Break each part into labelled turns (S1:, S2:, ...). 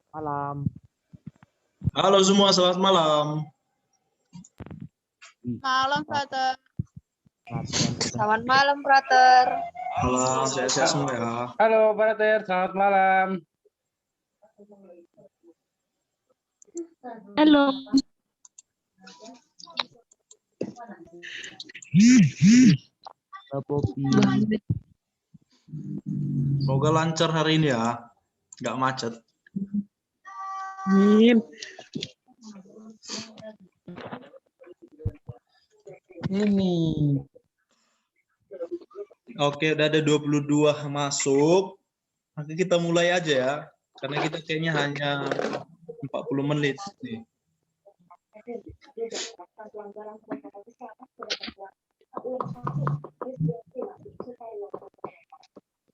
S1: Malam.
S2: Halo semua, selamat malam.
S3: Malam, Frater.
S4: Selamat malam, Frater.
S2: Halo, sehat-sehat semua ya.
S1: Halo, Frater. Selamat malam.
S3: Halo.
S2: Semoga lancar hari ini ya, nggak macet.
S1: Ini.
S2: Oke, udah ada 22 masuk. Maka kita mulai aja ya, karena kita kayaknya hanya 40 menit nih.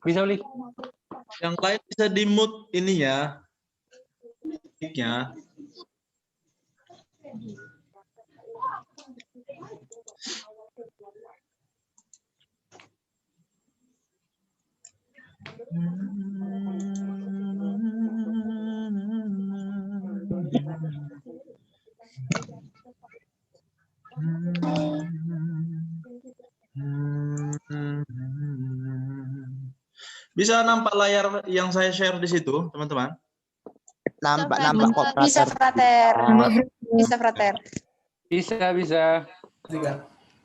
S1: Bisa, Uli?
S2: Yang lain bisa di-mute ini ya, mic-nya. Bisa nampak layar yang saya share di situ, teman-teman?
S1: Nampak kok,
S4: Bisa,
S1: Frater.
S4: Frater. Bisa, Frater.
S1: Bisa.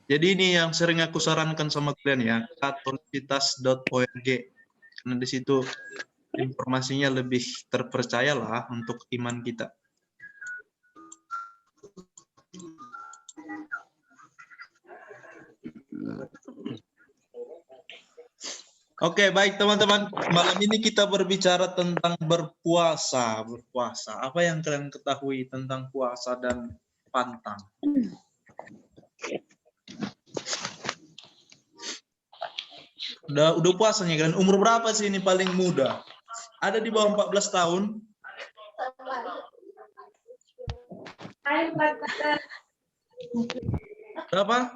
S2: Jadi ini yang sering aku sarankan sama kalian ya, katolikitas.org. Karena di situ informasinya lebih terpercaya lah untuk iman kita. Oke, baik teman-teman. Malam ini kita berbicara tentang berpuasa. Berpuasa. Apa yang kalian ketahui tentang puasa dan pantang? Udah puasanya kalian. Umur berapa sih ini paling muda? Ada di bawah 14 tahun? Berapa?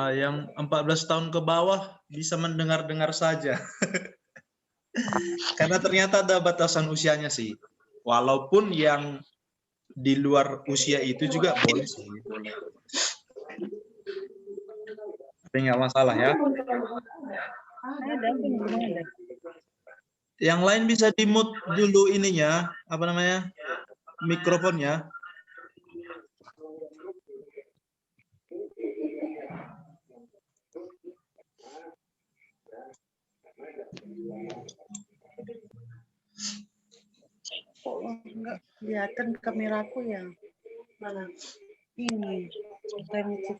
S2: Yang 14 tahun ke bawah bisa mendengar-dengar saja. Karena ternyata ada batasan usianya sih. Walaupun yang di luar usia itu juga boleh sih. Tapi nggak masalah ya. Yang lain bisa di-mute dulu ininya, apa namanya? Mikrofonnya.
S5: Kok enggak kelihatan kameraku ya? Mana? Ini.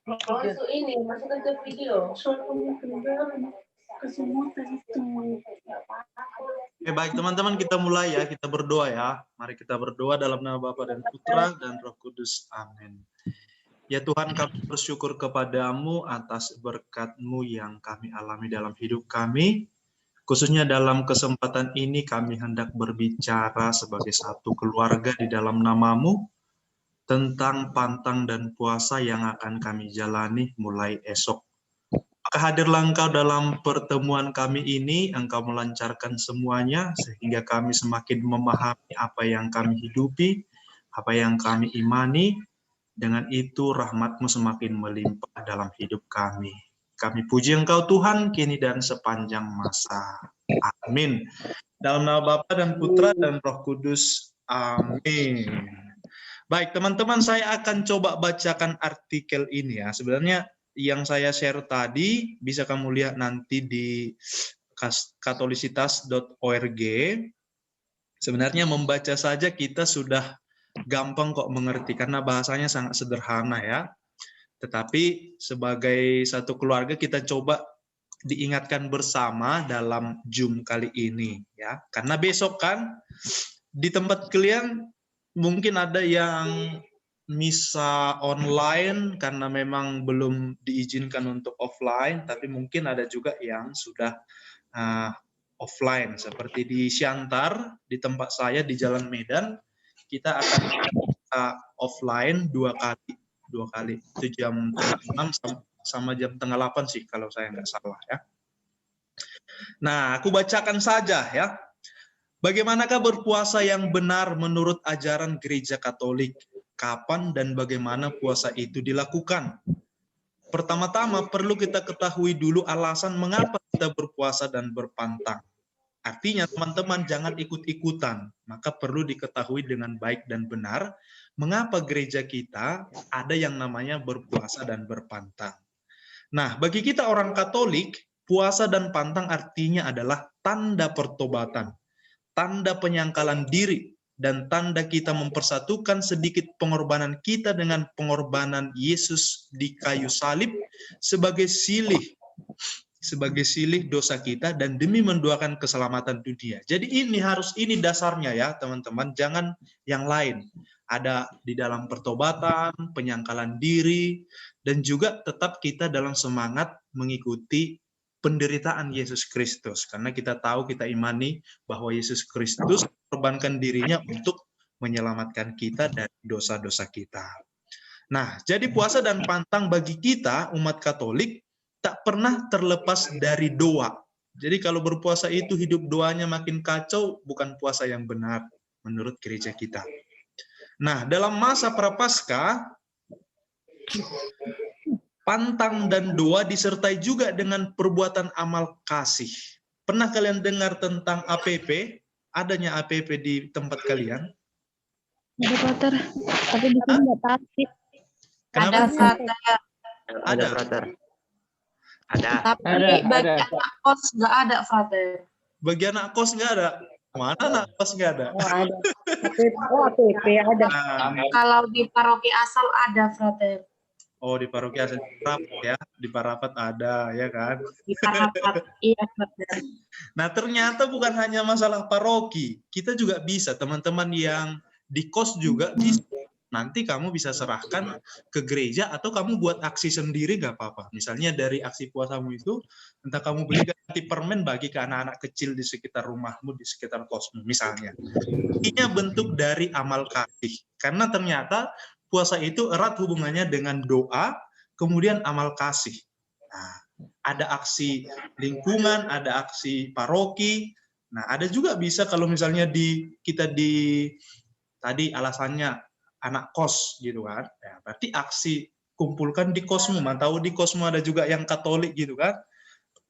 S4: Masuk ini, masukkan ke video.
S2: Oke, baik teman-teman, kita mulai ya, kita berdoa ya. Mari kita berdoa dalam nama Bapa dan Putra dan Roh Kudus. Amin. Ya Tuhan, kami bersyukur kepadamu atas berkat-Mu yang kami alami dalam hidup kami. Khususnya dalam kesempatan ini kami hendak berbicara sebagai satu keluarga di dalam nama-Mu tentang pantang dan puasa yang akan kami jalani mulai esok. Maka hadirlah Engkau dalam pertemuan kami ini, Engkau melancarkan semuanya sehingga kami semakin memahami apa yang kami hidupi, apa yang kami imani. Dengan itu rahmat-Mu semakin melimpah dalam hidup kami. Kami puji Engkau Tuhan kini dan sepanjang masa. Amin. Dalam nama Bapa dan Putra dan Roh Kudus. Amin. Baik teman-teman, saya akan coba bacakan artikel ini ya. Sebenarnya yang saya share tadi bisa kamu lihat nanti di katolisitas.org. Sebenarnya membaca saja kita sudah gampang kok mengerti karena bahasanya sangat sederhana ya. Tetapi sebagai satu keluarga kita coba diingatkan bersama dalam Zoom kali ini ya. Karena besok kan di tempat kalian mungkin ada yang misa online karena memang belum diizinkan untuk offline, tapi mungkin ada juga yang sudah offline. Seperti di Siantar, di tempat saya di Jalan Medan, kita akan offline dua kali. Itu jam 6 sama jam 7:30 sih kalau saya nggak salah ya. Nah, aku bacakan saja ya. Bagaimanakah berpuasa yang benar menurut ajaran Gereja Katolik? Kapan dan bagaimana puasa itu dilakukan? Pertama-tama perlu kita ketahui dulu alasan mengapa kita berpuasa dan berpantang. Artinya teman-teman jangan ikut-ikutan, maka perlu diketahui dengan baik dan benar mengapa gereja kita ada yang namanya berpuasa dan berpantang. Nah, bagi kita orang Katolik, puasa dan pantang artinya adalah tanda pertobatan, tanda penyangkalan diri, dan tanda kita mempersatukan sedikit pengorbanan kita dengan pengorbanan Yesus di kayu salib sebagai silih dosa kita dan demi mendoakan keselamatan dunia. Jadi ini dasarnya ya teman-teman, jangan yang lain. Ada di dalam pertobatan, penyangkalan diri, dan juga tetap kita dalam semangat mengikuti penderitaan Yesus Kristus. Karena kita tahu, kita imani bahwa Yesus Kristus korbankan dirinya untuk menyelamatkan kita dari dosa-dosa kita. Nah, jadi puasa dan pantang bagi kita, umat Katolik, tak pernah terlepas dari doa. Jadi kalau berpuasa itu hidup doanya makin kacau, bukan puasa yang benar menurut gereja kita. Nah, dalam masa Prapaskah, pantang dan doa disertai juga dengan perbuatan amal kasih. Pernah kalian dengar tentang APP? Adanya APP di tempat kalian?
S3: Ada Frater, tapi di sini nggak tahu sih.
S2: Kenapa?
S3: Ada Frater,
S2: Ada.
S6: Frater. Ada.
S3: tapi bagi anak kos nggak ada Frater.
S2: Bagi anak kos nggak ada? Mana anak kos nggak ada?
S5: Oh, ada. APP ada.
S2: Nah,
S3: Kalau di paroki asal ada Frater.
S2: oh, di paroki asal ya, di Parapat ada, ya kan?
S3: Di Parapat, iya Frater.
S2: Nah, ternyata bukan hanya masalah paroki, kita juga bisa, teman-teman yang di kos juga bisa. Nanti kamu bisa serahkan ke gereja atau kamu buat aksi sendiri gak apa-apa. Misalnya dari aksi puasamu itu, entah kamu beli ganti permen bagi ke anak-anak kecil di sekitar rumahmu, di sekitar kosmu misalnya. Ini bentuk dari amal kasih. Karena ternyata puasa itu erat hubungannya dengan doa, kemudian amal kasih. Nah, ada aksi lingkungan, ada aksi paroki. Nah, ada juga bisa kalau misalnya tadi alasannya anak kos gitu kan. Ya, berarti aksi kumpulkan di kosmu. Tahu di kosmu ada juga yang Katolik gitu kan.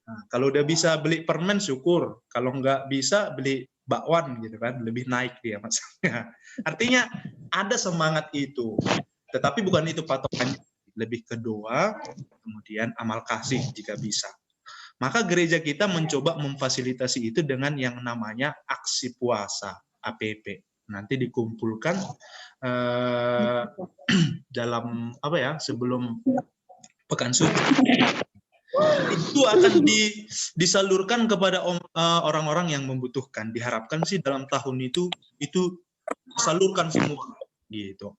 S2: Nah, kalau udah bisa beli permen syukur. Kalau nggak bisa beli bakwan gitu kan, lebih naik dia maksudnya. Artinya ada semangat itu. Tetapi bukan itu patokannya, lebih ke doa, kemudian amal kasih jika bisa. Maka gereja kita mencoba memfasilitasi itu dengan yang namanya aksi puasa, APP. Nanti dikumpulkan dalam sebelum pekan suci. Itu akan disalurkan kepada orang-orang yang membutuhkan. Diharapkan sih dalam tahun itu salurkan semua gitu.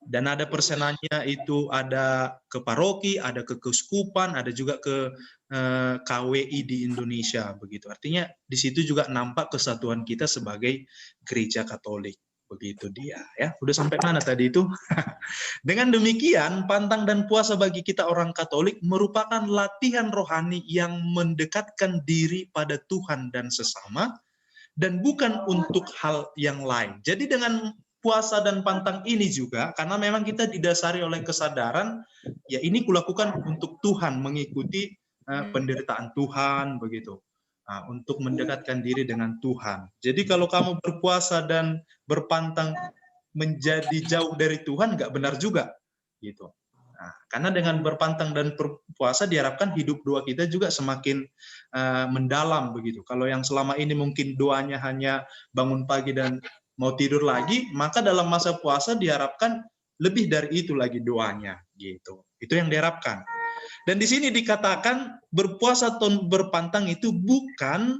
S2: Dan ada persenannya itu ada ke paroki, ada ke keuskupan, ada juga ke KWI di Indonesia begitu. Artinya di situ juga nampak kesatuan kita sebagai gereja Katolik. Begitu dia ya. Udah sampai mana tadi itu? Dengan demikian, pantang dan puasa bagi kita orang Katolik merupakan latihan rohani yang mendekatkan diri pada Tuhan dan sesama dan bukan untuk hal yang lain. Jadi dengan puasa dan pantang ini juga, karena memang kita didasari oleh kesadaran, ya ini kulakukan untuk Tuhan, mengikuti penderitaan Tuhan, begitu. Nah, untuk mendekatkan diri dengan Tuhan. Jadi kalau kamu berpuasa dan berpantang menjadi jauh dari Tuhan, nggak benar juga. Gitu. Nah, karena dengan berpantang dan berpuasa diharapkan hidup doa kita juga semakin mendalam begitu. Kalau yang selama ini mungkin doanya hanya bangun pagi dan mau tidur lagi, maka dalam masa puasa diharapkan lebih dari itu lagi doanya gitu. Itu yang diharapkan. Dan di sini dikatakan berpuasa atau berpantang itu bukan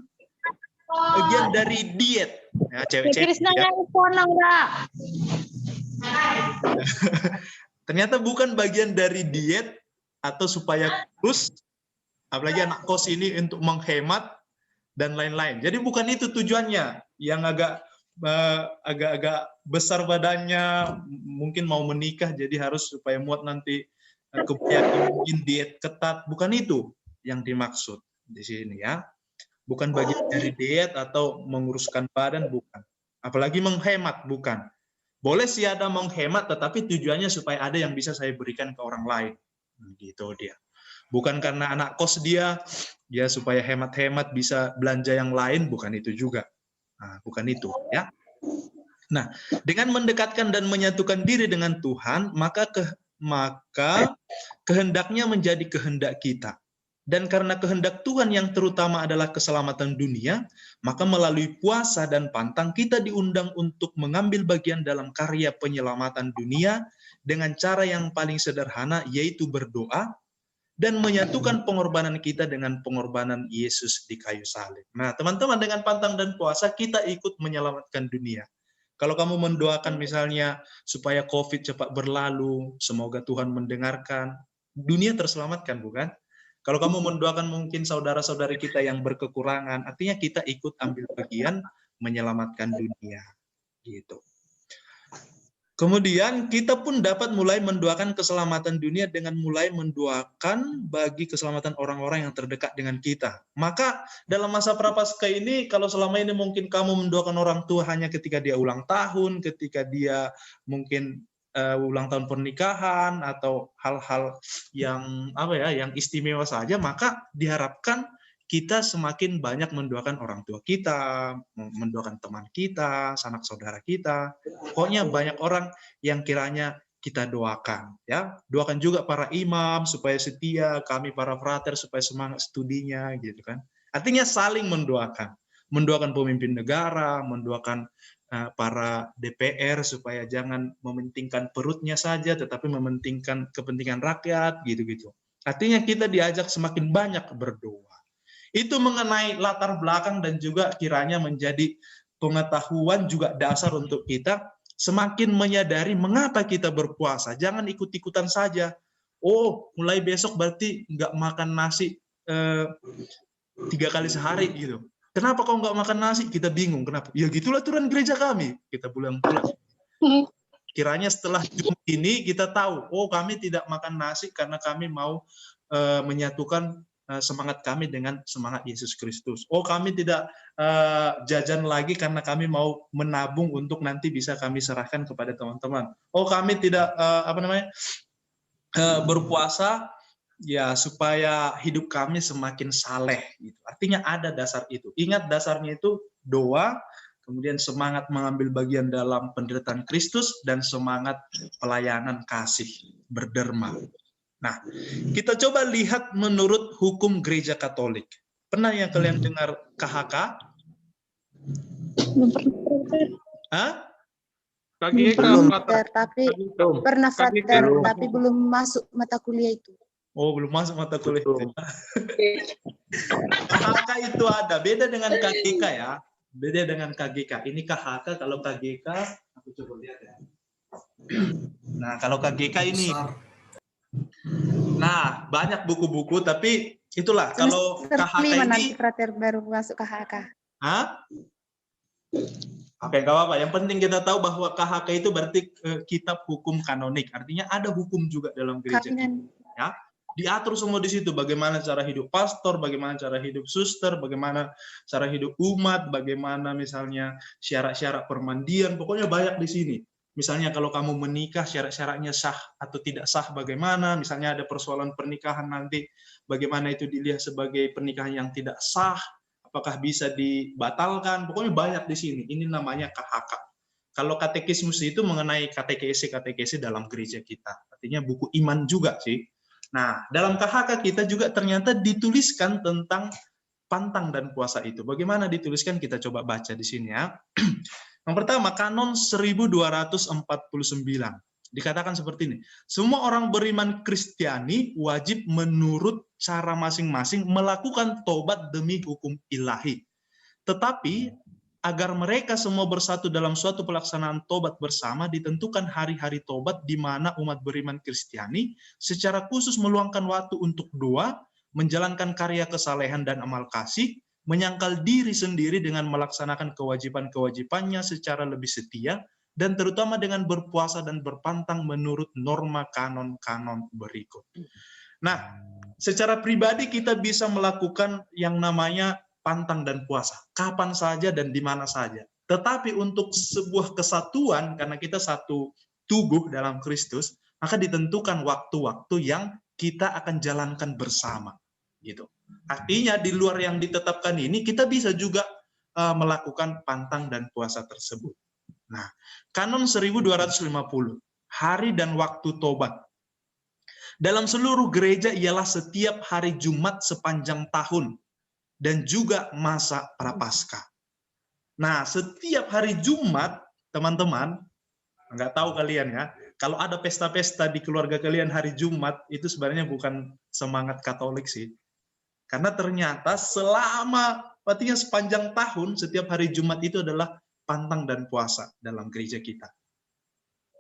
S2: bagian dari diet. Ya, cewek-cewek ya. Ternyata bukan bagian dari diet atau supaya kurus, apalagi anak kos ini untuk menghemat dan lain-lain. Jadi bukan itu tujuannya. Yang agak besar badannya, mungkin mau menikah jadi harus supaya muat nanti kebanyakan mungkin diet ketat. Bukan itu yang dimaksud di sini ya. Bukan bagian dari diet atau menguruskan badan, bukan. Apalagi menghemat, bukan. Boleh sih ada menghemat, tetapi tujuannya supaya ada yang bisa saya berikan ke orang lain. Gitu dia. Bukan karena anak kos dia supaya hemat-hemat bisa belanja yang lain, bukan itu juga. Nah, bukan itu ya. Nah, dengan mendekatkan dan menyatukan diri dengan Tuhan, maka kehendaknya menjadi kehendak kita. Dan karena kehendak Tuhan yang terutama adalah keselamatan dunia, maka melalui puasa dan pantang kita diundang untuk mengambil bagian dalam karya penyelamatan dunia dengan cara yang paling sederhana, yaitu berdoa dan menyatukan pengorbanan kita dengan pengorbanan Yesus di kayu salib. Nah, teman-teman, dengan pantang dan puasa kita ikut menyelamatkan dunia. Kalau kamu mendoakan misalnya supaya COVID cepat berlalu, semoga Tuhan mendengarkan, dunia terselamatkan, bukan? Kalau kamu mendoakan mungkin saudara-saudari kita yang berkekurangan, artinya kita ikut ambil bagian menyelamatkan dunia. Gitu. Kemudian kita pun dapat mulai mendoakan keselamatan dunia dengan mulai mendoakan bagi keselamatan orang-orang yang terdekat dengan kita. Maka dalam masa prapaskah ini, kalau selama ini mungkin kamu mendoakan orang tua hanya ketika dia ulang tahun, ketika dia mungkin ulang tahun pernikahan atau hal-hal yang yang istimewa saja, maka diharapkan kita semakin banyak mendoakan orang tua kita, mendoakan teman kita, sanak saudara kita, pokoknya banyak orang yang kiranya kita doakan, ya. Doakan juga para imam supaya setia, kami para frater supaya semangat studinya, gitu kan. Artinya saling mendoakan pemimpin negara, mendoakan para DPR supaya jangan mementingkan perutnya saja, tetapi mementingkan kepentingan rakyat, gitu-gitu. Artinya kita diajak semakin banyak berdoa. Itu mengenai latar belakang dan juga kiranya menjadi pengetahuan juga dasar untuk kita semakin menyadari mengapa kita berpuasa. Jangan ikut-ikutan saja. Oh, mulai besok berarti nggak makan nasi 3 kali sehari gitu. Kenapa kau nggak makan nasi? Kita bingung. Kenapa? Ya gitulah aturan gereja kami. Kita pulang-pulang. Kiranya setelah Jumat ini kita tahu, oh kami tidak makan nasi karena kami mau menyatukan semangat kami dengan semangat Yesus Kristus. Oh kami tidak jajan lagi karena kami mau menabung untuk nanti bisa kami serahkan kepada teman-teman. Oh kami tidak berpuasa ya supaya hidup kami semakin saleh gitu. Artinya ada dasar itu. Ingat dasarnya itu doa, kemudian semangat mengambil bagian dalam penderitaan Kristus dan semangat pelayanan kasih berderma. Nah, kita coba lihat menurut hukum Gereja Katolik. Pernah yang kalian dengar KHK? Hah?
S5: Belum, tapi pernah frater, tapi belum masuk mata kuliah itu.
S2: Oh, belum masuk mata kuliah itu. KHK itu ada, beda dengan KGK ya. Beda dengan KGK. Ini KHK, kalau KGK, aku coba lihat ya. Nah, kalau KGK ini, nah banyak buku-buku, tapi itulah kalau KHK ini.
S5: Nanti frater baru masuk KHK.
S2: Hah? Oke, nggak apa-apa. Yang penting kita tahu bahwa KHK itu berarti kitab hukum kanonik. Artinya ada hukum juga dalam gereja kita. Ya, diatur semua di situ. Bagaimana cara hidup pastor, bagaimana cara hidup suster, bagaimana cara hidup umat, bagaimana misalnya syarat-syarat permandian. Pokoknya banyak di sini. Misalnya kalau kamu menikah, syarat-syaratnya sah atau tidak sah bagaimana. Misalnya ada persoalan pernikahan nanti, bagaimana itu dilihat sebagai pernikahan yang tidak sah. Apakah bisa dibatalkan? Pokoknya banyak di sini. Ini namanya KHK. Kalau katekismus itu mengenai katekesi dalam gereja kita. Artinya buku iman juga sih. Nah, dalam KHK kita juga ternyata dituliskan tentang pantang dan puasa itu. Bagaimana dituliskan? Kita coba baca di sini ya. Yang pertama, Kanon 1249. Dikatakan seperti ini. Semua orang beriman Kristiani wajib menurut cara masing-masing melakukan tobat demi hukum ilahi. Tetapi agar mereka semua bersatu dalam suatu pelaksanaan tobat bersama, ditentukan hari-hari tobat di mana umat beriman Kristiani secara khusus meluangkan waktu untuk doa, menjalankan karya kesalehan dan amal kasih, menyangkal diri sendiri dengan melaksanakan kewajiban-kewajibannya secara lebih setia, dan terutama dengan berpuasa dan berpantang menurut norma kanon-kanon berikut. Nah, secara pribadi kita bisa melakukan yang namanya pantang dan puasa, kapan saja dan di mana saja. Tetapi untuk sebuah kesatuan, karena kita satu tubuh dalam Kristus, maka ditentukan waktu-waktu yang kita akan jalankan bersama. Gitu. Artinya di luar yang ditetapkan ini, kita bisa juga melakukan pantang dan puasa tersebut. Nah, Kanon 1250, hari dan waktu tobat. Dalam seluruh gereja ialah setiap hari Jumat sepanjang tahun, dan juga masa prapaskah. Nah, setiap hari Jumat, teman-teman, nggak tahu kalian ya, kalau ada pesta-pesta di keluarga kalian hari Jumat, itu sebenarnya bukan semangat Katolik sih. Karena ternyata artinya sepanjang tahun, setiap hari Jumat itu adalah pantang dan puasa dalam gereja kita.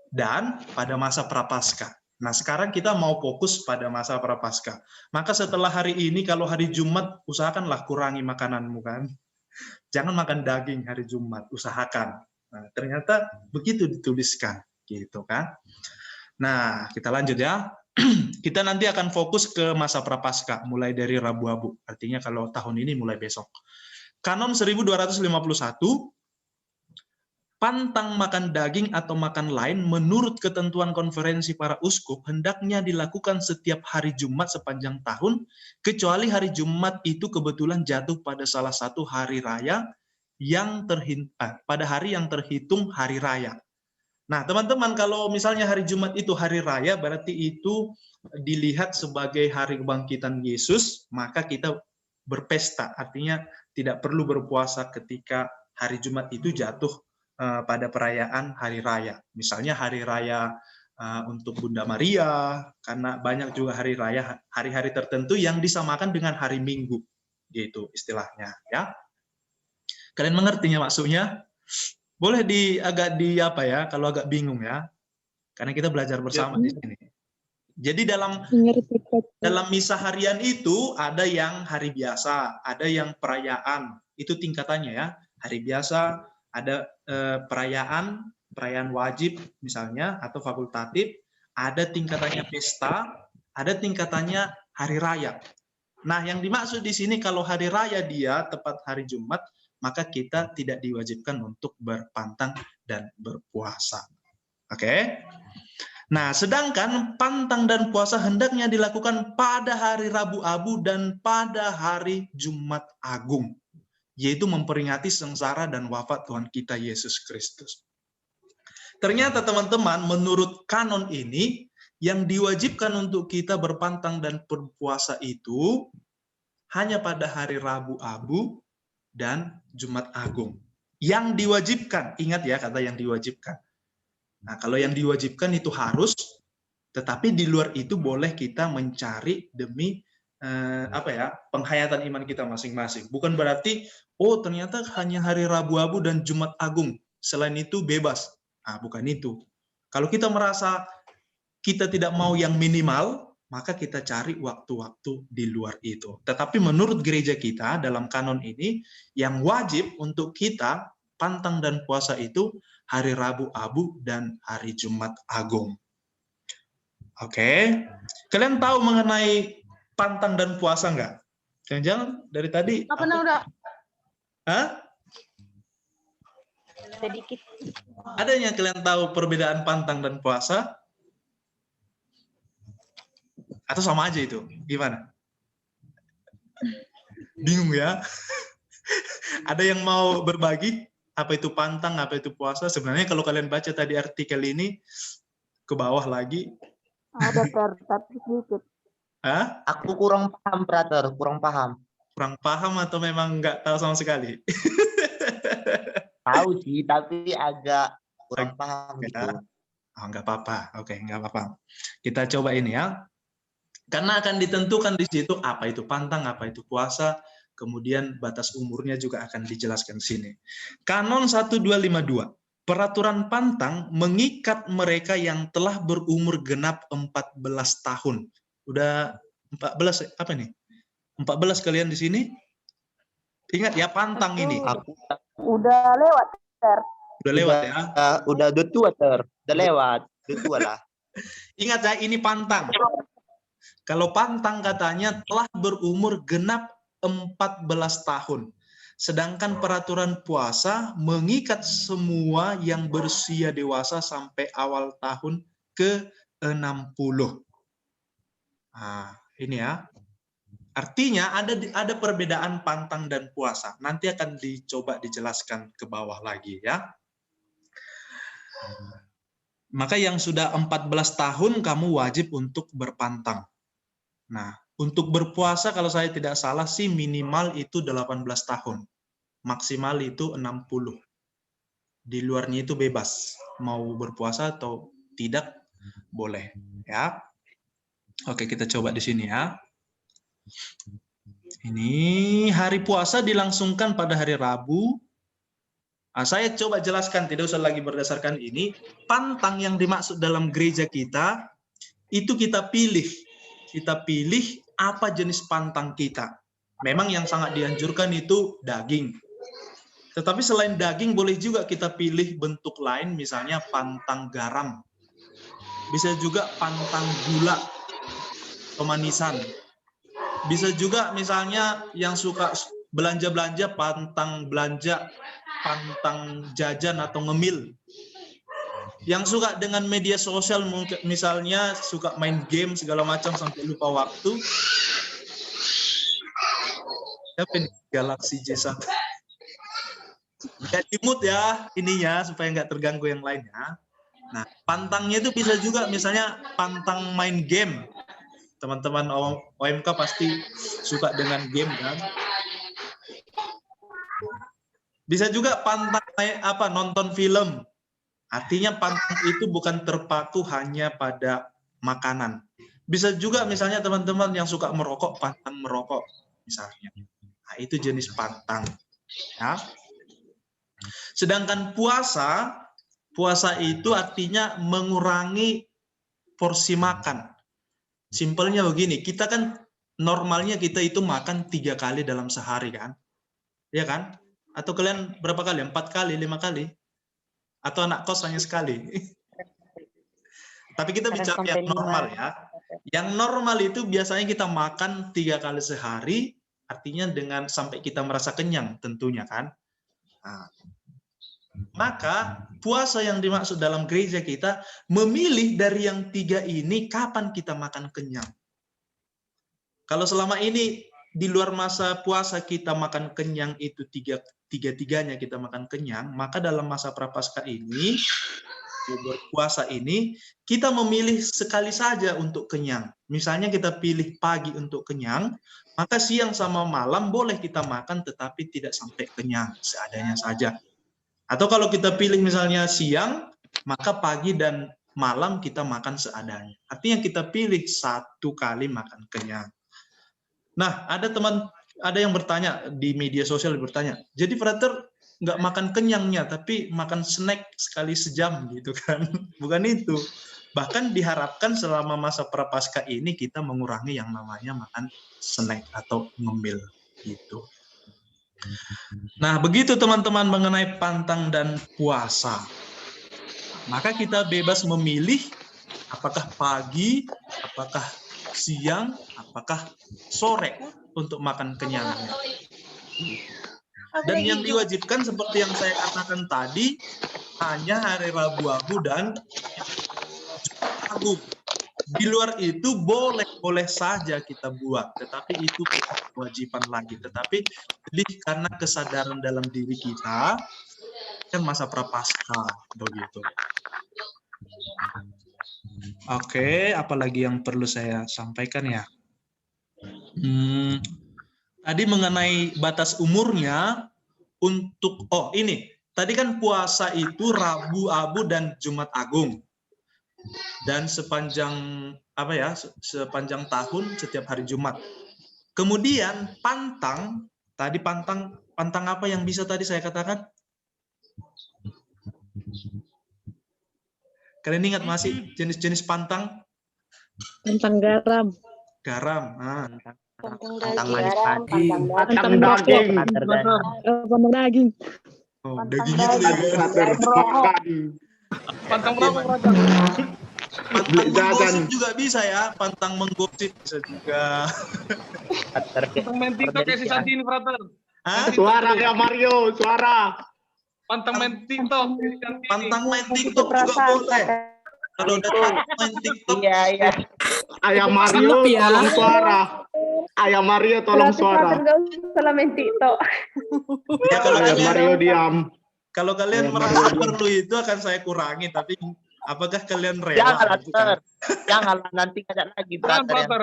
S2: Dan pada masa prapaskah. Nah, sekarang kita mau fokus pada masa prapaskah. Maka setelah hari ini, kalau hari Jumat, usahakanlah kurangi makananmu kan. Jangan makan daging hari Jumat, usahakan. Nah, ternyata begitu dituliskan, gitu kan. Nah, kita lanjut ya. Kita nanti akan fokus ke masa prapaskah, mulai dari Rabu Abu. Artinya kalau tahun ini mulai besok. Kanon 1251, pantang makan daging atau makan lain menurut ketentuan konferensi para uskup hendaknya dilakukan setiap hari Jumat sepanjang tahun, kecuali hari Jumat itu kebetulan jatuh pada salah satu hari raya yang pada hari yang terhitung hari raya. Nah, teman-teman, kalau misalnya hari Jumat itu hari raya, berarti itu dilihat sebagai hari kebangkitan Yesus, maka kita berpesta. Artinya tidak perlu berpuasa ketika hari Jumat itu jatuh pada perayaan hari raya. Misalnya hari raya untuk Bunda Maria, karena banyak juga hari raya, hari-hari tertentu yang disamakan dengan hari Minggu, gitu istilahnya. Ya, kalian mengertinya maksudnya? Boleh kalau agak bingung ya, karena kita belajar bersama di sini. Jadi dalam misa harian itu ada yang hari biasa, ada yang perayaan, itu tingkatannya ya. Hari biasa, ada perayaan wajib misalnya atau fakultatif, ada tingkatannya pesta, ada tingkatannya hari raya. Nah, yang dimaksud di sini kalau hari raya dia tepat hari Jumat, maka kita tidak diwajibkan untuk berpantang dan berpuasa. Oke? Nah, sedangkan pantang dan puasa hendaknya dilakukan pada hari Rabu Abu dan pada hari Jumat Agung, yaitu memperingati sengsara dan wafat Tuhan kita Yesus Kristus. Ternyata teman-teman, menurut kanon ini, yang diwajibkan untuk kita berpantang dan berpuasa itu hanya pada hari Rabu Abu dan Jumat Agung. Yang diwajibkan, ingat ya kata yang diwajibkan. Nah, kalau yang diwajibkan itu harus, tetapi di luar itu boleh kita mencari demi penghayatan iman kita masing-masing. Bukan berarti, oh ternyata hanya hari Rabu Abu dan Jumat Agung, selain itu bebas. Nah, bukan itu. Kalau kita merasa kita tidak mau yang minimal, maka kita cari waktu-waktu di luar itu. Tetapi menurut gereja kita dalam kanon ini, yang wajib untuk kita pantang dan puasa itu hari Rabu Abu dan hari Jumat Agung. Oke, kalian tahu mengenai pantang dan puasa nggak? Jangan-jangan dari tadi.
S5: Apa udah?
S2: Hah?
S5: Sedikit.
S2: Ada yang kalian tahu perbedaan pantang dan puasa? Atau sama aja itu? Gimana? Bingung ya? Ada yang mau berbagi? apa itu pantang, apa itu puasa. Sebenarnya kalau kalian baca tadi artikel ini, ke bawah lagi.
S3: Ada tapi sedikit.
S2: Hah?
S6: Aku kurang paham, brother. Kurang paham.
S2: Kurang paham atau memang nggak tahu sama sekali?
S6: Tahu sih, tapi agak kurang paham gitu.
S2: Oh, nggak apa-apa. Oke, nggak apa-apa. Kita coba ini ya. Karena akan ditentukan di situ apa itu pantang, apa itu puasa, kemudian batas umurnya juga akan dijelaskan di sini. Kanon 1252. Peraturan pantang mengikat mereka yang telah berumur genap 14 tahun. Udah 14 apa nih? 14 kalian di sini? Ingat ya, pantang ini.
S6: Aku
S3: Udah lewat, Ter.
S2: Udah lewat ya.
S6: udah tua, Ter. Udah lewat. Udah tua lah.
S2: Ingat ya, ini pantang. Kalau pantang katanya telah berumur genap 14 tahun. Sedangkan peraturan puasa mengikat semua yang berusia dewasa sampai awal tahun ke-60. Nah, ini ya. Artinya ada perbedaan pantang dan puasa. Nanti akan dicoba dijelaskan ke bawah lagi ya. Maka yang sudah 14 tahun kamu wajib untuk berpantang. Nah, untuk berpuasa kalau saya tidak salah sih minimal itu 18 tahun. Maksimal itu 60. Di luarnya itu bebas. Mau berpuasa atau tidak boleh, ya. Oke, kita coba di sini ya. Ini hari puasa dilangsungkan pada hari Rabu. Nah, saya coba jelaskan, tidak usah lagi berdasarkan ini. Pantang yang dimaksud dalam gereja kita, itu kita pilih. Kita pilih apa jenis pantang kita. Memang yang sangat dianjurkan itu daging. Tetapi selain daging, boleh juga kita pilih bentuk lain, misalnya pantang garam. Bisa juga pantang gula, pemanisan. Bisa juga misalnya yang suka belanja-belanja, pantang belanja, pantang jajan atau ngemil. Yang suka dengan media sosial, misalnya suka main game segala macam sampai lupa waktu. Siapa ini? Galaxy J1. Nggak di-mute ya ininya, supaya nggak terganggu yang lainnya. Nah, pantangnya itu bisa juga misalnya pantang main game. Teman-teman OMK pasti suka dengan game kan. Bisa juga pantang nonton film. Artinya pantang itu bukan terpaku hanya pada makanan. Bisa juga misalnya teman-teman yang suka merokok, pantang merokok misalnya. Nah, itu jenis pantang. Ya. Sedangkan puasa itu artinya mengurangi porsi makan. Simpelnya begini, kita kan normalnya kita itu makan 3 kali dalam sehari kan? Iya kan? Atau kalian berapa kali? 4 kali, 5 kali? Atau anak kos hanya sekali? Tapi kita bicara yang normal ya. Yang normal itu biasanya kita makan 3 kali sehari, artinya dengan sampai kita merasa kenyang tentunya kan. Nah, maka puasa yang dimaksud dalam gereja kita memilih dari yang 3 ini kapan kita makan kenyang. Kalau selama ini di luar masa puasa kita makan kenyang itu tiga-tiganya kita makan kenyang, maka dalam masa prapaskah ini, berpuasa ini, kita memilih sekali saja untuk kenyang. Misalnya kita pilih pagi untuk kenyang, maka siang sama malam boleh kita makan tetapi tidak sampai kenyang, seadanya saja. Atau kalau kita pilih misalnya siang, maka pagi dan malam kita makan seadanya. Artinya kita pilih 1 kali makan kenyang. Nah, ada yang bertanya di media sosial bertanya, jadi Frater nggak makan kenyangnya, tapi makan snack sekali sejam gitu kan? Bukan itu. Bahkan diharapkan selama masa prapaskah ini kita mengurangi yang namanya makan snack atau ngemil gitu. Nah, begitu teman-teman mengenai pantang dan puasa. Maka kita bebas memilih apakah pagi, apakah siang, apakah sore untuk makan kenyangnya. Dan yang diwajibkan seperti yang saya katakan tadi, hanya hari Rabu Abu dan Jumat Agung. Di luar itu boleh saja kita buat, tetapi itu kewajiban lagi. Tetapi lebih karena kesadaran dalam diri kita, kan masa prapaskah begitu. Oke, apalagi yang perlu saya sampaikan ya? Tadi mengenai batas umurnya untuk ini tadi kan puasa itu Rabu, Abu dan Jumat Agung. Dan sepanjang sepanjang tahun setiap hari Jumat. Kemudian pantang apa yang bisa tadi saya katakan? Kalian ingat masih jenis-jenis pantang?
S3: Pantang garam.
S2: Garam.
S6: Pantang manis padi.
S3: Pantang daging. Pantang daging.
S2: Oh, daging itu ya.
S1: Pantang berapa,
S2: Pantang menggosip juga bisa ya. Pantang menggosip bisa juga.
S1: Pantang main TikTok ya si Santi ini, brother.
S2: Hah?
S7: Suara ya Mario, suara.
S1: Pantang main TikTok. si Santi ini.
S2: Pantang main TikTok juga boleh. Kalau udah main TikTok,
S6: Iya.
S7: Ayah Mario, tolong suara. Ayah Mario, tolong suara.
S3: Salah main TikTok.
S2: ya kalau
S7: Ayah
S2: kalian,
S7: Mario diam.
S2: kalau kalian merasa perlu itu akan saya kurangi, tapi apakah kalian rela?
S6: Janganlah,
S2: gitu kan?
S6: Ter. Janganlah, nanti ada lagi
S1: Jangan,
S6: brother.
S1: brother.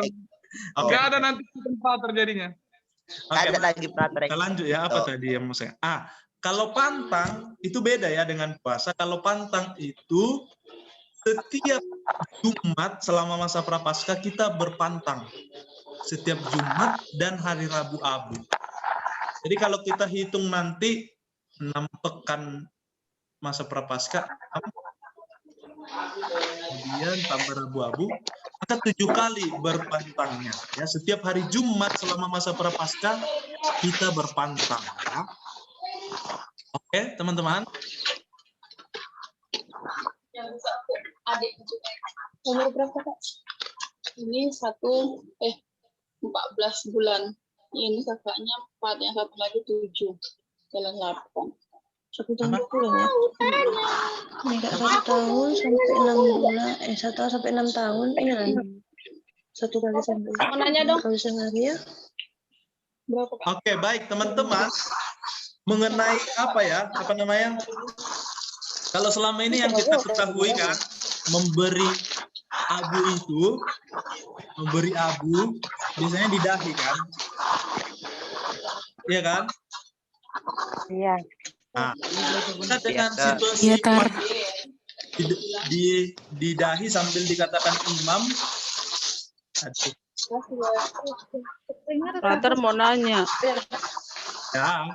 S2: Oke.
S1: Nggak ada nanti tempat terjadinya.
S2: Oke,
S6: Ada lagi brother.
S2: kita lanjut ya. Apa tadi yang mau saya? Kalau pantang itu beda ya dengan puasa. Kalau pantang itu setiap Jumat selama masa prapaskah kita berpantang. Setiap Jumat dan hari Rabu Abu. Jadi kalau kita hitung nanti 6 pekan masa prapaskah, kemudian tambah Rabu Abu, maka 7 kali berpantangnya. Ya, setiap hari Jumat selama masa prapaskah kita berpantang. Ya. Oke, teman-teman.
S8: Umur berapa, Kak? Ini 14 bulan. Ini kakaknya 4, yang satu lagi 7. Jalan 8.
S3: 1 tahun 2 bulan ya. Ini Kak 1 tahun sampai 6 bulan. 1 tahun sampai 6 tahun. Ini kan 1 kali sampai.
S8: Mau nanya dong?
S3: Kali sehari ya.
S8: Berapa, Kak?
S2: Oke, baik teman-teman. Mengenai kalau selama ini yang kita ketahui kan, memberi abu biasanya di dahi kan? Iya kan?
S3: Iya.
S2: Nah, kita dengan situasi di dahi sambil dikatakan imam. Aduh.
S8: Brother mau nanya.
S2: Ya,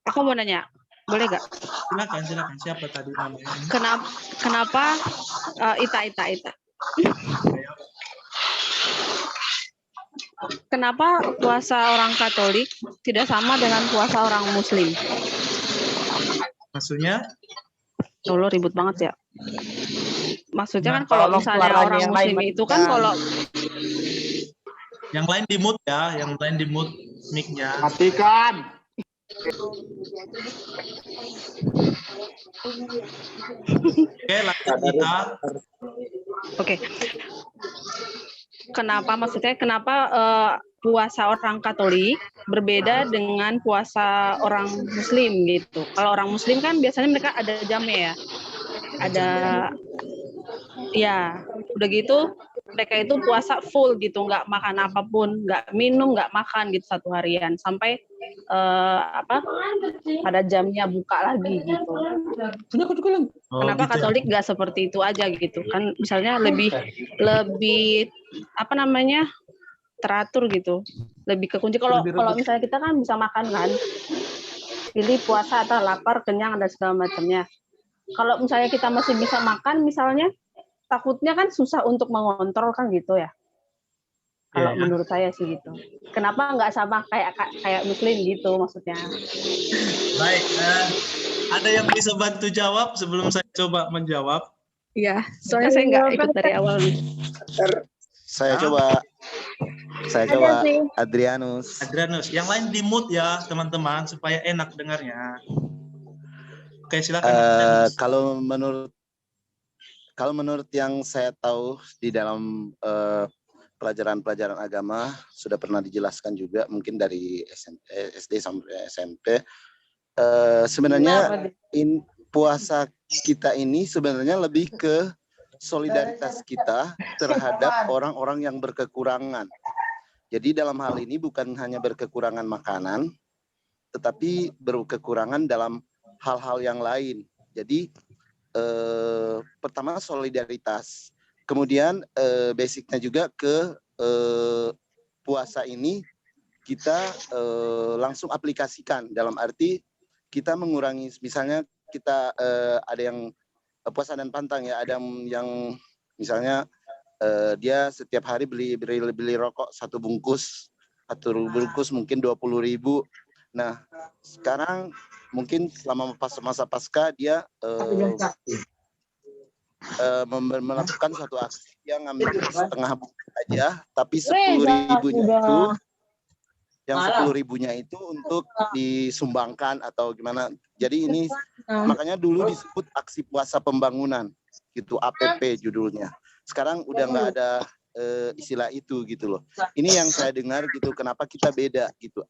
S8: Aku mau nanya. Boleh gak?
S2: silakan. Siapa tadi namanya?
S8: Kenapa Ita. Kenapa puasa orang Katolik tidak sama dengan puasa orang Muslim?
S2: Maksudnya?
S8: Dulu ribut banget ya. Maksudnya kan
S6: Nah,
S8: kalau
S6: tolong
S8: misalnya
S6: suaranya
S8: orang
S6: yang
S8: Muslim
S6: lain,
S8: itu kan
S6: Mbak.
S8: kalau
S2: Yang lain di mute ya, yang lain di mute mic-nya.
S7: Matikan.
S2: Oke, lanjut kita.
S8: Oke. Kenapa puasa orang Katolik berbeda dengan puasa orang Muslim gitu? Kalau orang Muslim kan biasanya mereka ada jamnya ya. Ada ya, udah gitu mereka itu puasa full gitu, nggak makan apapun, nggak minum, nggak makan gitu 1 harian sampai pada jamnya buka lagi gitu. Kenapa
S2: gitu.
S8: Katolik nggak seperti itu aja gitu kan? Misalnya lebih teratur gitu, lebih kekunci. Kalau misalnya kita kan bisa makan kan, pilih puasa atau lapar, kenyang dan segala macamnya. Kalau misalnya kita masih bisa makan, misalnya takutnya kan susah untuk mengontrol kan gitu ya. Kalau menurut saya sih gitu. Kenapa nggak sama kayak Muslim gitu maksudnya?
S2: Baik, ada yang bisa bantu jawab sebelum saya coba menjawab?
S8: Iya, soalnya saya nggak ikut dari awal nih.
S9: Saya coba Adrianus.
S2: Yang lain di mute ya teman-teman supaya enak dengarnya. Oke, silakan.
S9: Kalau Kalau menurut yang saya tahu di dalam pelajaran-pelajaran agama sudah pernah dijelaskan juga, mungkin dari SD sampai SMP. Sebenarnya puasa kita ini sebenarnya lebih ke solidaritas kita terhadap orang-orang yang berkekurangan. Jadi dalam hal ini bukan hanya berkekurangan makanan, tetapi berkekurangan dalam hal-hal yang lain. Jadi pertama solidaritas, kemudian basicnya juga ke puasa ini kita langsung aplikasikan, dalam arti kita mengurangi, misalnya kita ada yang puasa dan pantang ya, ada yang misalnya dia setiap hari beli rokok 1 bungkus, mungkin 20.000. Nah sekarang mungkin selama masa pasca dia melakukan satu aksi yang ngambil setengah bungkus aja, tapi 10.000-nya itu, yang 10.000-nya itu untuk disumbangkan atau gimana. Jadi ini makanya dulu disebut aksi puasa pembangunan, gitu, APP judulnya. Sekarang udah nggak ada istilah itu gitu loh. Ini yang saya dengar gitu, kenapa kita beda gitu.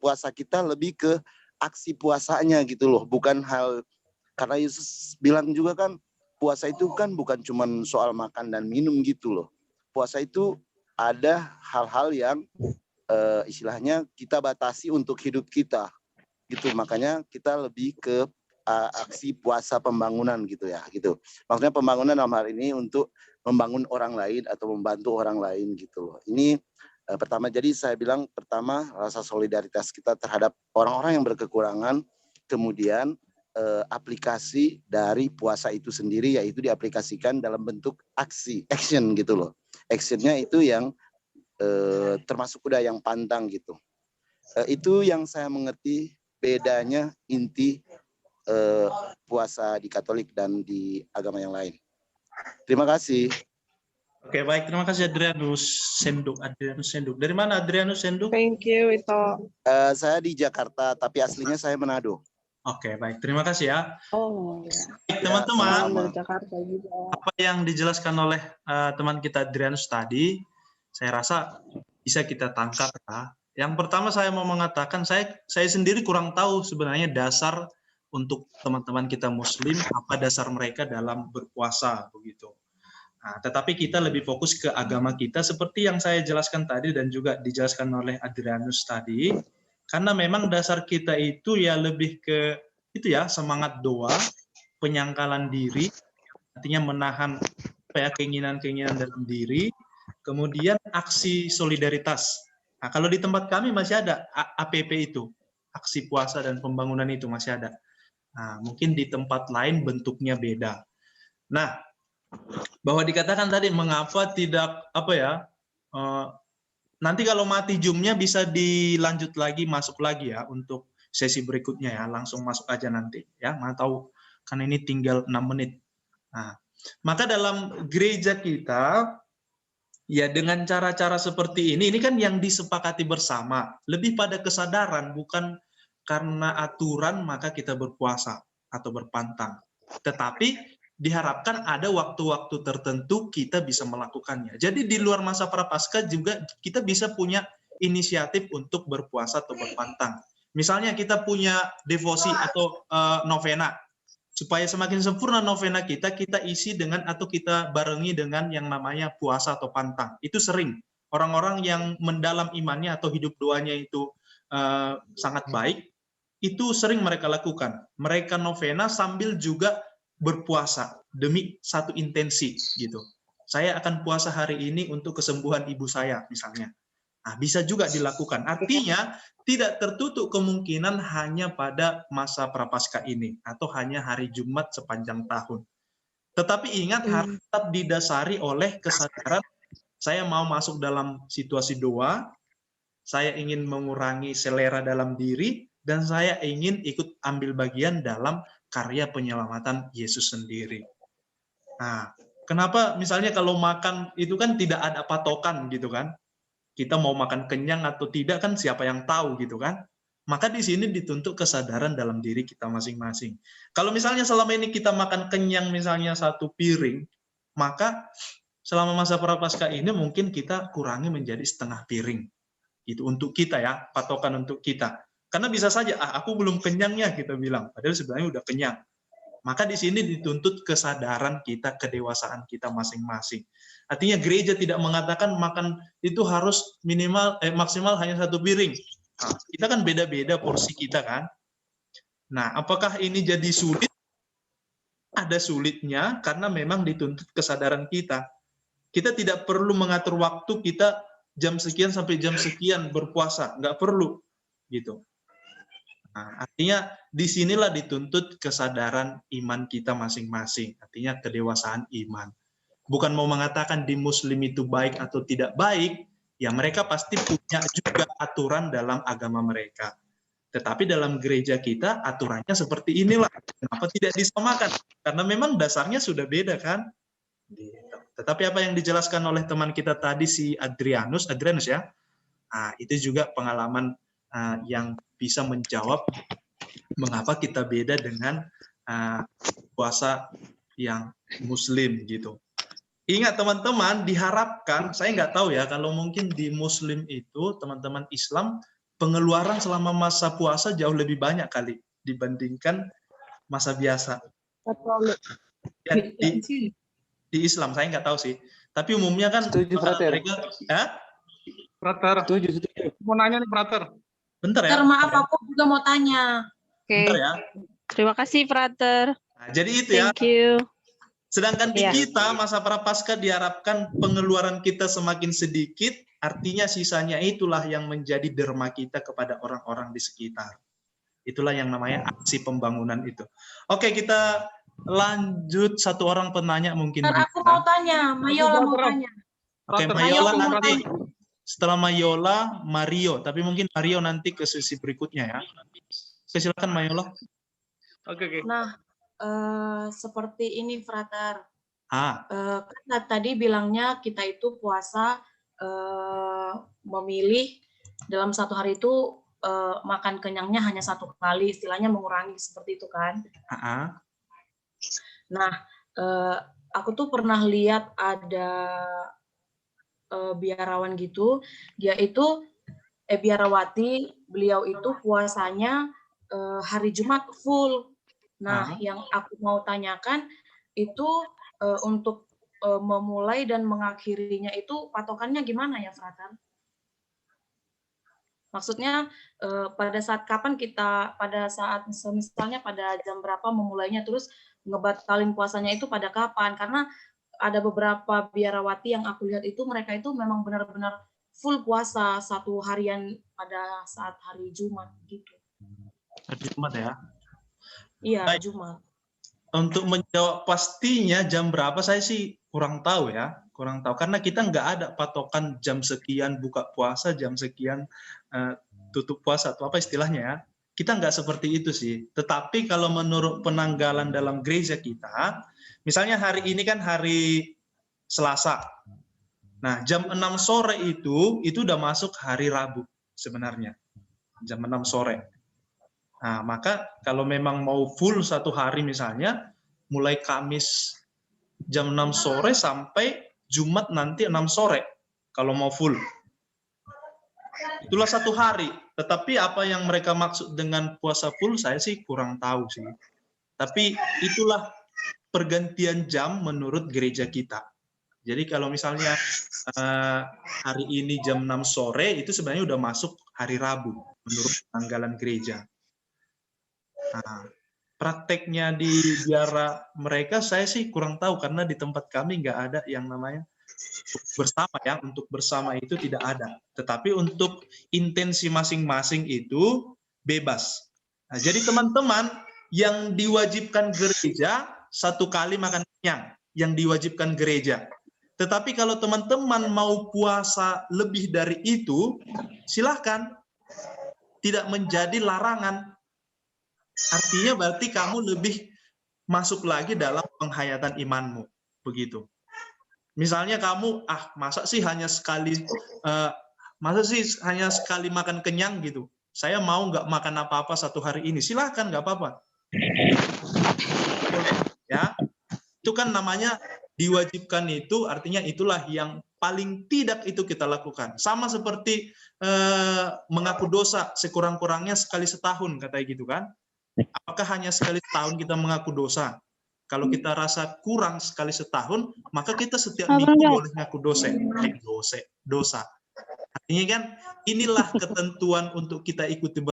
S9: Puasa kita lebih ke aksi puasanya gitu loh, bukan hal, karena Yesus bilang juga kan puasa itu kan bukan cuma soal makan dan minum gitu loh. Puasa itu ada hal-hal yang istilahnya kita batasi untuk hidup kita gitu. Makanya kita lebih ke aksi puasa pembangunan gitu ya gitu. Maksudnya pembangunan dalam hal ini untuk membangun orang lain atau membantu orang lain gitu loh. Ini pertama, jadi saya bilang pertama rasa solidaritas kita terhadap orang-orang yang berkekurangan, kemudian aplikasi dari puasa itu sendiri yaitu diaplikasikan dalam bentuk action gitu loh. Actionnya itu yang termasuk udah yang pantang gitu. Itu yang saya mengerti bedanya inti puasa di Katolik dan di agama yang lain. Terima kasih.
S2: Oke, baik, terima kasih Adrianus Senduk. Dari mana Adrianus Senduk?
S8: Thank you, Ito.
S9: Saya di Jakarta, tapi aslinya saya Manado.
S2: Oke, baik, terima kasih ya.
S8: Oh,
S2: Baik, teman-teman,
S8: dari Jakarta juga.
S2: apa yang dijelaskan oleh teman kita Adrianus tadi, saya rasa bisa kita tangkap ya. Yang pertama saya mau mengatakan, saya sendiri kurang tahu sebenarnya dasar untuk teman-teman kita Muslim, apa dasar mereka dalam berpuasa begitu. Nah, tetapi kita lebih fokus ke agama kita seperti yang saya jelaskan tadi dan juga dijelaskan oleh Adrianus tadi, karena memang dasar kita itu ya lebih ke itu ya, semangat doa, penyangkalan diri, artinya menahan keinginan-keinginan dalam diri, kemudian aksi solidaritas. Nah, kalau di tempat kami masih ada APP itu, aksi puasa dan pembangunan itu masih ada. Nah, mungkin di tempat lain bentuknya beda. Nah, bahwa dikatakan tadi mengapa tidak nanti kalau mati Zoom-nya bisa dilanjut lagi, masuk lagi ya untuk sesi berikutnya ya, langsung masuk aja nanti ya, mana tahu kan ini tinggal 6 menit. Nah, maka dalam gereja kita ya dengan cara-cara seperti ini kan yang disepakati bersama, lebih pada kesadaran, bukan karena aturan maka kita berpuasa atau berpantang. Tetapi diharapkan ada waktu-waktu tertentu kita bisa melakukannya. Jadi di luar masa Prapaskah juga kita bisa punya inisiatif untuk berpuasa atau berpantang. Misalnya kita punya devosi atau novena. Supaya semakin sempurna novena kita isi dengan atau kita barengi dengan yang namanya puasa atau pantang. Itu sering orang-orang yang mendalam imannya atau hidup doanya itu sangat baik, itu sering mereka lakukan. Mereka novena sambil juga berpuasa demi satu intensi gitu. Saya akan puasa hari ini untuk kesembuhan ibu saya misalnya. Nah, bisa juga dilakukan. Artinya tidak tertutup kemungkinan hanya pada masa Prapaskah ini atau hanya hari Jumat sepanjang tahun. Tetapi ingat harus tetap didasari oleh kesadaran saya mau masuk dalam situasi doa, saya ingin mengurangi selera dalam diri, dan saya ingin ikut ambil bagian dalam karya penyelamatan Yesus sendiri. Nah, kenapa misalnya kalau makan itu kan tidak ada patokan gitu kan? Kita mau makan kenyang atau tidak kan siapa yang tahu gitu kan? Maka di sini dituntut kesadaran dalam diri kita masing-masing. Kalau misalnya selama ini kita makan kenyang misalnya 1 piring, maka selama masa prapaskah ini mungkin kita kurangi menjadi setengah piring. Itu untuk kita ya, patokan untuk kita. Karena bisa saja, aku belum kenyangnya kita bilang, padahal sebenarnya udah kenyang. Maka di sini dituntut kesadaran kita, kedewasaan kita masing-masing. Artinya gereja tidak mengatakan makan itu harus maksimal hanya 1 piring. Nah, kita kan beda-beda porsi kita kan. Nah, apakah ini jadi sulit? Ada sulitnya karena memang dituntut kesadaran kita. Kita tidak perlu mengatur waktu kita jam sekian sampai jam sekian berpuasa, nggak perlu gitu. Nah, artinya disinilah dituntut kesadaran iman kita masing-masing, artinya kedewasaan iman. Bukan mau mengatakan di Muslim itu baik atau tidak baik, ya mereka pasti punya juga aturan dalam agama mereka. Tetapi dalam gereja kita aturannya seperti inilah. Kenapa tidak disamakan? Karena memang dasarnya sudah beda kan? Tetapi apa yang dijelaskan oleh teman kita tadi si Adrianus ya, itu juga pengalaman yang bisa menjawab mengapa kita beda dengan puasa yang Muslim gitu. Ingat teman-teman, diharapkan, saya nggak tahu ya, kalau mungkin di Muslim itu teman-teman Islam pengeluaran selama masa puasa jauh lebih banyak kali dibandingkan masa biasa. Ya, di Islam saya nggak tahu sih, tapi umumnya kan mereka
S1: Frater. Setuju. Mau nanya nih, Frater.
S2: Bentar ya.
S5: Maaf, aku juga mau tanya.
S2: Bentar ya.
S8: Terima kasih, Frater.
S2: Nah, jadi itu ya.
S8: Thank you.
S2: Sedangkan di kita masa prapaskah diharapkan pengeluaran kita semakin sedikit, artinya sisanya itulah yang menjadi derma kita kepada orang-orang di sekitar. Itulah yang namanya aksi pembangunan itu. Oke, kita lanjut satu orang penanya mungkin.
S5: Aku mau tanya, Mayola mau tanya.
S2: Oke, Mayola nanti. Setelah Mayola, Mario. Tapi mungkin Mario nanti ke sesi berikutnya ya. Silakan Mayola.
S1: Oke.
S5: Nah, seperti ini, Frater.
S2: Kan
S5: Tadi bilangnya kita itu puasa memilih dalam satu hari itu makan kenyangnya hanya 1 kali, istilahnya mengurangi seperti itu kan. Nah, aku tuh pernah lihat ada biarawan gitu, dia itu biarawati, beliau itu puasanya hari Jumat full. Nah, yang aku mau tanyakan itu untuk memulai dan mengakhirinya itu patokannya gimana ya, Frater? Maksudnya pada saat kapan kita, pada saat misalnya pada jam berapa memulainya, terus ngebatalin puasanya itu pada kapan? Karena ada beberapa biarawati yang aku lihat itu mereka itu memang benar-benar full puasa 1 harian pada saat hari Jumat gitu.
S2: Hari Jumat ya?
S5: Iya,
S2: Baik.
S5: Jumat.
S2: Untuk menjawab pastinya jam berapa saya sih kurang tahu ya, kurang tahu karena kita nggak ada patokan jam sekian buka puasa, jam sekian tutup puasa atau apa istilahnya ya. Kita nggak seperti itu sih. Tetapi kalau menurut penanggalan dalam gereja kita, misalnya hari ini kan hari Selasa. Nah, jam 6 sore itu udah masuk hari Rabu sebenarnya. Jam 6 sore. Nah, maka kalau memang mau full 1 hari misalnya, mulai Kamis jam 6 sore sampai Jumat nanti 6 sore, kalau mau full. Itulah 1 hari. Tetapi apa yang mereka maksud dengan puasa full, saya sih kurang tahu sih. Tapi itulah pergantian jam menurut gereja kita. Jadi kalau misalnya hari ini jam 6 sore, itu sebenarnya udah masuk hari Rabu menurut tanggalan gereja. Nah, prakteknya di biara mereka saya sih kurang tahu karena di tempat kami nggak ada yang namanya bersama ya, untuk bersama itu tidak ada. Tetapi untuk intensi masing-masing itu bebas. Nah, jadi teman-teman yang diwajibkan gereja 1 kali makan kenyang, yang diwajibkan gereja. Tetapi kalau teman-teman mau puasa lebih dari itu, silahkan, tidak menjadi larangan. Artinya berarti kamu lebih masuk lagi dalam penghayatan imanmu, begitu. Misalnya kamu, masa sih hanya sekali makan kenyang gitu. Saya mau nggak makan apa-apa 1 hari ini, silahkan, nggak apa-apa. Ya, itu kan namanya diwajibkan itu artinya itulah yang paling tidak itu kita lakukan. Sama seperti mengaku dosa sekurang-kurangnya sekali setahun, katanya gitu kan. Apakah hanya sekali setahun kita mengaku dosa? Kalau kita rasa kurang sekali setahun, maka kita setiap minggu boleh ngaku dosa. Artinya kan inilah ketentuan untuk kita ikuti